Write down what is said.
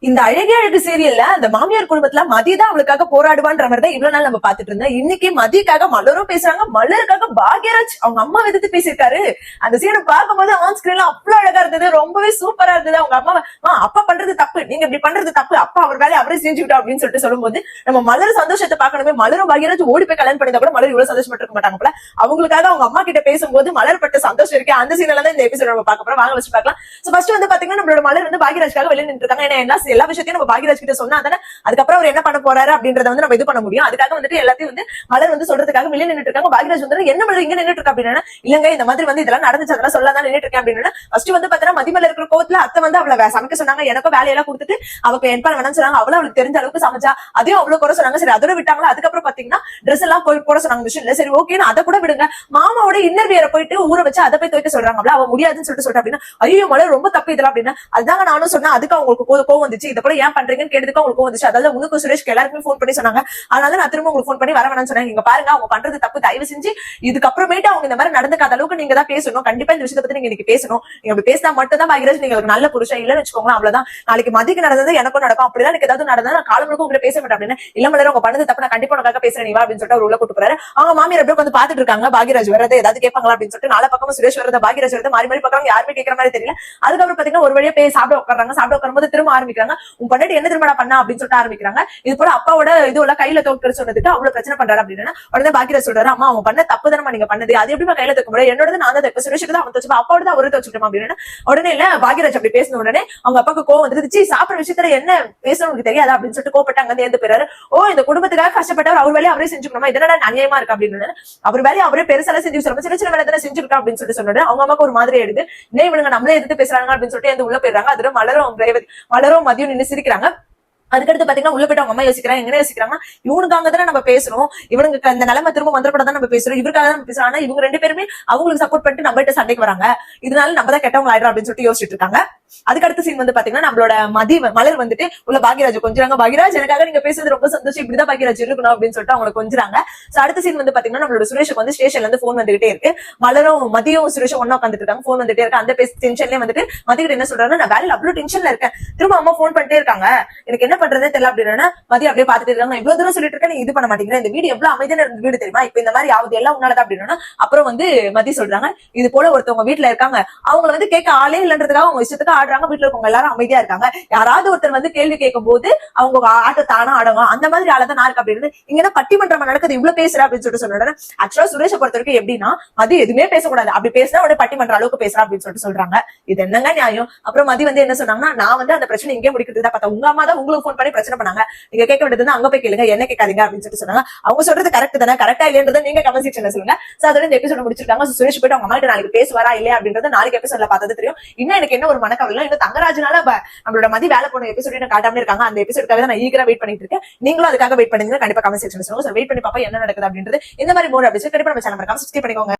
இந்த அழகே அழகு சீரியல்ல அந்த மாமியார் குடும்பத்துல மதிதான் அவளுக்காக போராடுவான்ற மாதிரி தான் இவ்வளவு நாள் நம்ம பாத்துட்டு இருந்தோம். இன்னைக்கு மதிக்காக மலரும் பேசுறாங்க, மலருக்காக பாக்யராஜ் அவங்க அம்மா எதிர்த்து பேசியிருக்காரு. அந்த சீனை பார்க்கும்போது ஆன் ஸ்கிரீன்ல அவ்வளவு அழகா இருந்தது, ரொம்பவே சூப்பரா இருந்தது. அவங்க அம்மா அப்பா பண்றது தப்பு, நீங்க இப்படி பண்றது தப்பு, அப்பா அவர் வேலையை அவரே செஞ்சுக்கிட்டோம் அப்படின்னு சொல்லிட்டு சொல்லும்போது நம்ம மலர் சந்தோஷத்தை பார்க்கணுமே. மலரும் பாக்யராஜ் ஓடி போய் கல்யாணம் பண்ணிருந்தா கூட மலர் இவ்வளவு சந்தோஷப்பட்டு இருக்க மாட்டாங்க போல. அவங்களுக்காக அவங்க அம்மா கிட்ட பேசும்போது மலர் பட்ட சந்தோஷம் இருக்கு. அந்த சீன்ல தான் இந்த எபிசோட் நம்ம பார்க்க போறோம். வாங்க வச்சு பார்க்கலாம். சோ ஃபர்ஸ்ட் வந்து பாத்தீங்கன்னா நம்மளோட மலர் வந்து பாக்யராஜ்காக வெளியே நின்று இருக்காங்க. ஏன்னா எல்லா விஷயத்தையும் நம்ம பாக்யராஜ் கிட்ட சொன்னா தானே அதுக்கப்புறம் அவர் என்ன பண்ண போறாரு அப்படின்றத வந்து நம்ம இது பண்ண முடியும். அதுக்காக வந்துட்டு எல்லாத்தையும் வந்து மலர் வந்து சொல்றதுக்காக வெளியே நின்னுட்டு இருக்காங்க. பாக்யராஜ் வந்து என்ன மலர் இங்க நின்னுட்டு இருக்கா அப்படின்னா, இல்லங்க இந்த மாதிரி வந்து இதெல்லாம் நடந்துச்சு, அதெல்லாம் சொல்லாதான் நின்னுட்டு இருக்கேன் அப்படின்னா, ஃபர்ஸ்ட் வந்து பாத்தீங்கன்னா மதிமேல இருக்கிற கோவத்துல அத்தை வந்து அவளை சமைக்க சொன்னாங்க. எனக்கும் வேலையெல்லாம் கொடுத்துட்டு அவக்கு என் பண்ண வேணாம்னு சொன்னாங்க. அவளுக்கு தெரிஞ்ச அளவுக்கு சமைச்சா, அதையும் அவ்வளவு குறை சொன்னாங்க. சரி அதோட விட்டாங்களா. அதுக்கப்புறம் பாத்தீங்கன்னா ட்ரெஸ் எல்லாம் போய் போட சொன்னாங்க மிஷின்ல. சரி ஓகேன்னு அதை கூட விடுங்க, மாமாவோட இன்னர் வியரை போயிட்டு ஊற வச்சு அதை போய் துவைக்க சொல்றாங்க. அவ முடியாதுன்னு சொல்லிட்டு அப்படின்னா, ஐயோ மலர் ரொம்ப தப்பு இதெல்லாம் அப்படின்னா, அதுதாங்க நானும் சொன்னா. அதுக்கு அவங்களுக்கு கோவம் வந்துச்சு. இதை கூட ஏன் பண்றீங்கன்னு கேட்டதுக்கு அவங்களுக்கு வந்துச்சு. அதாவது உனக்கு சுரேஷ்க்கு எல்லாருக்குமே போன் பண்ணி சொன்னாங்க. அதனால நான் திரும்ப உங்களுக்கு போன் பண்ணி வர வேணாம்னு சொன்னாங்க. இங்க பாருங்க அவங்க பண்றது தப்பு, தயவு செஞ்சு இதுக்கப்புறமேட்டு அவங்க இந்த மாதிரி நடந்துக்காத அளவுக்கு நீங்க தான் பேசணும். கண்டிப்பா இந்த விஷயத்தை பத்தி நீங்க இன்னைக்கு பேசணும். நீங்க அப்படி பேசினா மட்டும் தான் பாக்யராஜ் நீங்க நல்ல புருஷன். இல்லன்னு வச்சுக்கோங்களேன் அவ்வளவுதான். நாளைக்கு மதிக்கு நடந்தது எனக்கும் நடக்கும். அப்படிதான் எனக்கு ஏதாவது நடந்தா நான் காலம் முழுக்க உங்களை பேச மாட்டேன் அப்படின்னு. இல்ல மலர் அவங்க பண்ணது தப்பு, நான் கண்டிப்பா உனக்காக பேசுறேன் நீ வா அப்படின்னு சொல்லிட்டு அவர் உள்ள கூட்டு போறாரு. அவங்க மாமியார் அப்படியே வந்து பாத்துட்டு இருக்காங்க. பாக்யராஜ் வரது ஏதாவது கேட்பாங்களா அப்படின்னு சொல்லிட்டு நாலு பக்கமும் சுரேஷ் வரத பாக்யராஜ் வரத மாறி மாறி பாக்குறாங்க. யாருமே கேட்கற மாதிரி தெரியல. அதுக்கப்புறம் பாத்தீங்கன்னா ஒரு வழியா போய் சாப்பிட உட்காராங்க. சாப்பிட உட்காரும்போது திரும்ப ஆரம்பிக்கிறாங்க. உன் பண்ணிட்டு என்ன திரும்ப பண்ணா அப்படின்னு சொல்லிட்டு ஆரம்பிக்கிறாங்க. இது போல அப்பாவோட இதுல கையில தோக்கற சொன்னதுக்கு அவ்வளவு பிரச்சனை பண்றாரு அப்படின்னா, உடனே பாக்யராஜ் சொல்றாரு, அம்மா அவன் பண்ண தப்பு தானே நீங்க பண்ணது, அது எப்படி கையில தூக்க முடியும், என்னோட நான் தான் சுரேஷுக்கு தான் அவன் தச்சுப்பா, அப்பாவோட தான் அவரு தச்சுக்கிட்டோம் அப்படின்னு. உடனே இல்ல பாக்யராஜ் அப்படி பேசின உடனே அவங்க அப்பாவுக்கு கோவம் வந்துருச்சு. சாப்பிடுற விஷயத்துல என்ன பேசணும்னு தெரியாது அப்படின்னு சொல்லிட்டு கோபப்பட்டு அங்க இருந்து போயிறாரு. ஓ இந்த குடும்பத்துக்காக கஷ்டப்பட்டவர் அவர் வேலையை அவரே செஞ்சுக்கணுமா, இதனால அநியாயமா இருக்கு அப்படின்னு. அவர் வேலையை அவரே பெருசால செஞ்சு சின்ன சின்ன வேலை தானே செஞ்சிருக்கா அப்படின்னு சொல்லிட்டு சொன்னாரு. அவங்க அம்மாக்கு ஒரு மாதிரி எடுத்து இன்னும் இவங்க நம்மளே எதிர்த்து பேசுறாங்க அப்படின்னு சொல்லிட்டு உள்ள போயிடுறாங்க. அதுல மலரும் மதியம் நின்று சிரிக்கிறாங்க. அதுக்கடுத்து பாத்தீங்கன்னா உள்ள போயிட்டு அவங்க அம்மா யோசிக்கிறாங்க. என்ன யோசிக்கிறாங்க, இவனுக்காக தானே நம்ம பேசுறோம், இவனுக்கு அந்த நிலைமை திரும்ப வந்துடக்கூடாதான் நம்ம பேசுறோம், இவருக்காக தான் நம்ம பேசுறோம். ஆனா இவங்க ரெண்டு பேருமே அவங்களுக்கு சப்போர்ட் பண்ணிட்டு நம்ம கிட்ட சண்டைக்கு வராங்க, இதனால நம்ம தான் கெட்டவங்க ஆயிடும் அப்படின்னு சொல்லிட்டு யோசிச்சுட்டு இருக்காங்க. அதுக்கடுத்த சீன் வந்து பாத்தீங்கன்னா நம்மளோட மலர் வந்துட்டு உள்ள பாக்யராஜ் கொஞ்சிறாங்க. பாக்யராஜ் எனக்காக நீங்க பேசுறது ரொம்ப சந்தோஷம், இப்படிதான் பாக்யராஜ் இருக்கணும் அப்படின்னு சொல்லிட்டு அவங்க கொஞ்சிறாங்க. அடுத்த சீன் வந்து பாத்தீங்கன்னா நம்மளோட சுரேஷுக்கு வந்து ஸ்டேஷன்ல இருந்து போன் வந்துகிட்டே இருக்கு. மலரும் மதியம் சுரேஷும் ஒண்ணா உட்காந்துட்டு இருக்காங்க. போன் வந்துட்டே இருக்கு. அந்த டென்ஷன்லயே வந்துட்டு மதிக்கிட்ட என்ன சொல்றாரு, நான் வேலையில அவ்வளவு டென்ஷன்ல இருக்கேன், திரும்ப அம்மா போன் பண்ணிட்டே இருக்காங்க, எனக்கு என்ன பண்றதே தெரியல அப்படின்னா. மதியம் அப்படியே பாத்துட்டு இருக்காங்க. இவ்வளவு தூரம் சொல்லிட்டு இருக்கேன், நீ இது பண்ண மாட்டேங்கிற, இந்த வீடு எவ்வளவு அமைதியான வீடு தெரியுமா, இப்ப இந்த மாதிரி ஆகுது எல்லாம் உன்னாலதான் அப்படின்னா. அப்புறம் வந்து மதி சொல்றாங்க, இது போல ஒருத்தவங்க வீட்டுல இருக்காங்க, அவங்களை வந்து கேட்க ஆளே இல்லன்றதுக்காக அவங்க இஷ்டத்துக்கு ஆடுறாங்க, வீட்டுல இருக்கவங்க எல்லாரும் அமைதியா இருக்காங்க, யாராவது ஒருத்தர் வந்து கேள்வி கேட்கும் போது அவங்க ஆட்ட தானா ஆடுவாங்க, அந்த மாதிரி ஆளதான் நான் இருக்கு அப்படின்னு. இங்க பட்டிமன்றம் நடக்குது, இவ்வளவு பேசுற அப்படின்னு சொல்லிட்டு சொன்னாரு. ஆக்சுவலா சுரேஷை பொறுத்த வரைக்கும் எப்படின்னா மதி எதுவுமே பேசக்கூடாது, அப்படி பேசினா உடனே பட்டிமன்ற அளவுக்கு பேசுறா அப்படின்னு சொல்லிட்டு சொல்றாங்க. இது என்னங்க நியாயம். அப்புறம் மதி வந்து என்ன சொன்னாங்கன்னா, நான் வந்து அந்த பிரச்சனை இங்கே முடிக்கிறதுதான் பார்த்தா, உங்க அம்மா தான் உங்களுக்கு போன் பண்ணி பிரச்சனை பண்ணாங்க, நீங்க கேட்க வேண்டியது அங்க போய் கேளுங்க, என்ன கேட்காதீங்க அப்படின்னு சொல்லிட்டு சொன்னாங்க. அவங்க சொல்றது கரெக்ட் தானே, கரெக்டா இல்லையன்றதை நீங்க கமெண்ட் செக்ஷன்ல சொல்லுங்க. அதோட இந்த எபிசோட முடிச்சிருக்காங்க. சுரேஷ் போயிட்டு அவங்க அம்மா நாளைக்கு பேசுவாரா இல்லையா அப்படின்றத நாளைக்கு எபிசோட்ல பார்த்தது தெரியும். இன்னும் எனக்கு என்ன ஒரு மனக்கவலை, இன்னும் தங்கராஜனால நம்மளோட மதி வேலை போன எபிசோட காட்டாம இருக்காங்க. அந்த எபிசோடுக்காக நான் ஈகரா வெயிட் பண்ணிட்டு இருக்கேன். நீங்களும் அதுக்காக வெயிட் பண்ணுங்க. கண்டிப்பா கமெண்ட் செக்ஷன்ல சொல்லுங்க. வெயிட் பண்ணி பாப்பா என்ன நடக்குது அப்படின்றது. இந்த மாதிரி மோர் அப்படி கண்டிப்பா நம்ம சேனல் மறக்காம சப்ஸ்கிரைப் பண்ணிக்கோங்க.